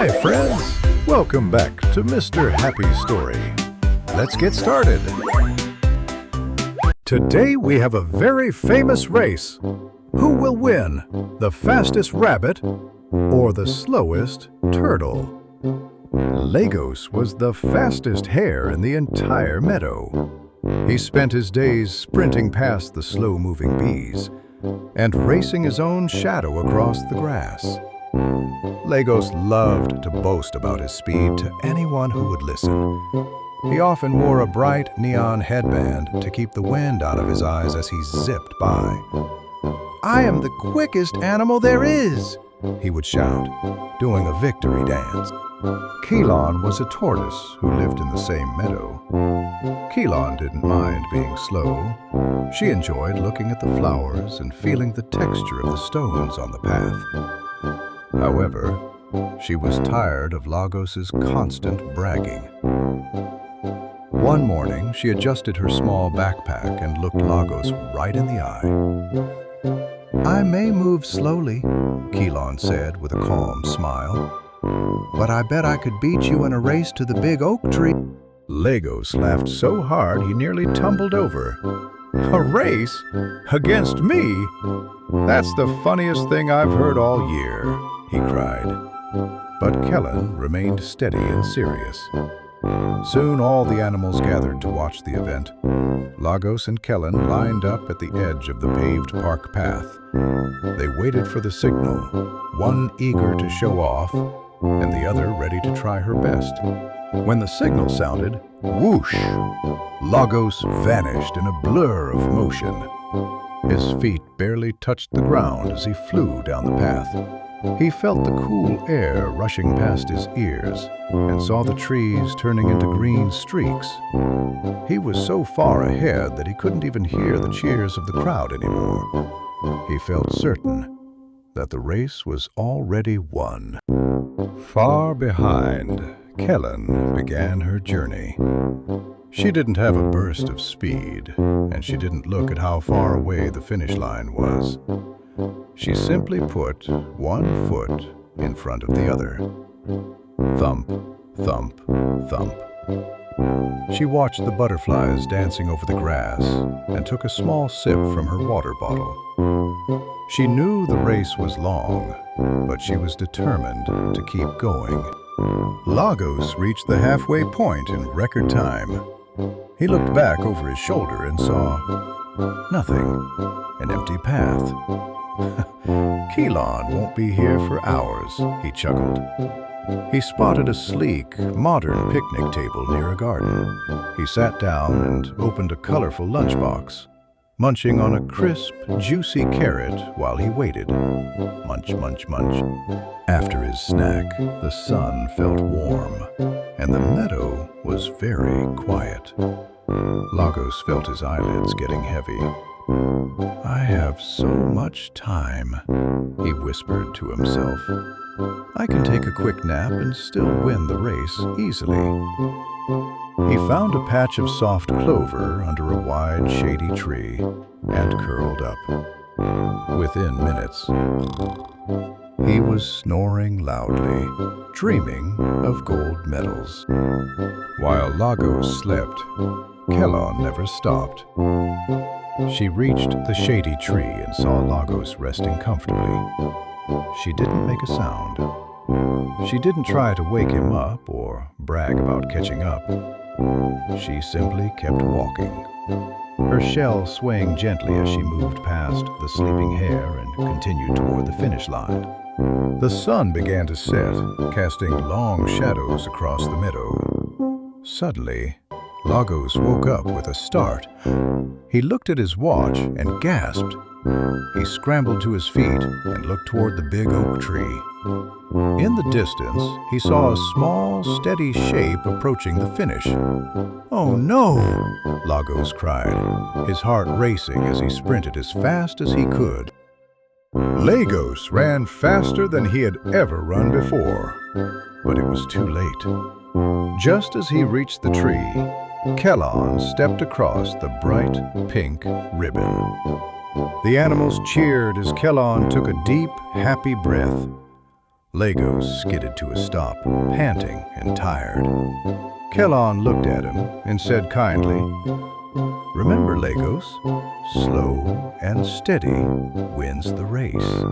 Hi friends, welcome back to Mr. Happy's Story. Let's get started. Today we have a very famous race. Who will win, the fastest rabbit or the slowest turtle? Lagos was the fastest hare in the entire meadow. He spent his days sprinting past the slow-moving bees and racing his own shadow across the grass. Lagos loved to boast about his speed to anyone who would listen. He often wore a bright neon headband to keep the wind out of his eyes as he zipped by. "I am the quickest animal there is," he would shout, doing a victory dance. Kelon was a tortoise who lived in the same meadow. Kelon didn't mind being slow. She enjoyed looking at the flowers and feeling the texture of the stones on the path. However, she was tired of Lagos's constant bragging. One morning, she adjusted her small backpack and looked Lagos right in the eye. "I may move slowly," Kelon said with a calm smile, "but I bet I could beat you in a race to the big oak tree." Lagos laughed so hard he nearly tumbled over. "A race? Against me? That's the funniest thing I've heard all year," he cried. But Kelon remained steady and serious. Soon all the animals gathered to watch the event. Lagos and Kelon lined up at the edge of the paved park path. They waited for the signal, one eager to show off and the other ready to try her best. When the signal sounded, whoosh! Lagos vanished in a blur of motion. His feet barely touched the ground as he flew down the path. He felt the cool air rushing past his ears and saw the trees turning into green streaks. He was so far ahead that he couldn't even hear the cheers of the crowd anymore. He felt certain that the race was already won. Far behind, Kelon began her journey. She didn't have a burst of speed, and she didn't look at how far away the finish line was. She simply put one foot in front of the other. Thump, thump, thump. She watched the butterflies dancing over the grass and took a small sip from her water bottle. She knew the race was long, but she was determined to keep going. Lagos reached the halfway point in record time. He looked back over his shoulder and saw nothing, an empty path. Kelon won't be here for hours, he chuckled. He spotted a sleek, modern picnic table near a garden. He sat down and opened a colorful lunchbox, munching on a crisp, juicy carrot while he waited. Munch, munch, munch. After his snack, the sun felt warm, and the meadow was very quiet. Lagos felt his eyelids getting heavy. "I have so much time," he whispered to himself. "I can take a quick nap and still win the race easily." He found a patch of soft clover under a wide, shady tree and curled up. Within minutes, he was snoring loudly, dreaming of gold medals. While Lagos slept, Kelon never stopped. She reached the shady tree and saw Lagos resting comfortably. She didn't make a sound. She didn't try to wake him up or brag about catching up. She simply kept walking, her shell swaying gently as she moved past the sleeping hare and continued toward the finish line. The sun began to set, casting long shadows across the meadow. Suddenly, Lagos woke up with a start. He looked at his watch and gasped. He scrambled to his feet and looked toward the big oak tree. In the distance, he saw a small, steady shape approaching the finish. "Oh no!" Lagos cried, his heart racing as he sprinted as fast as he could. Lagos ran faster than he had ever run before, but it was too late. Just as he reached the tree, Kelon stepped across the bright pink ribbon. The animals cheered as Kelon took a deep, happy breath. Lagos skidded to a stop, panting and tired. Kellon looked at him and said kindly, "Remember, Lagos, slow and steady wins the race."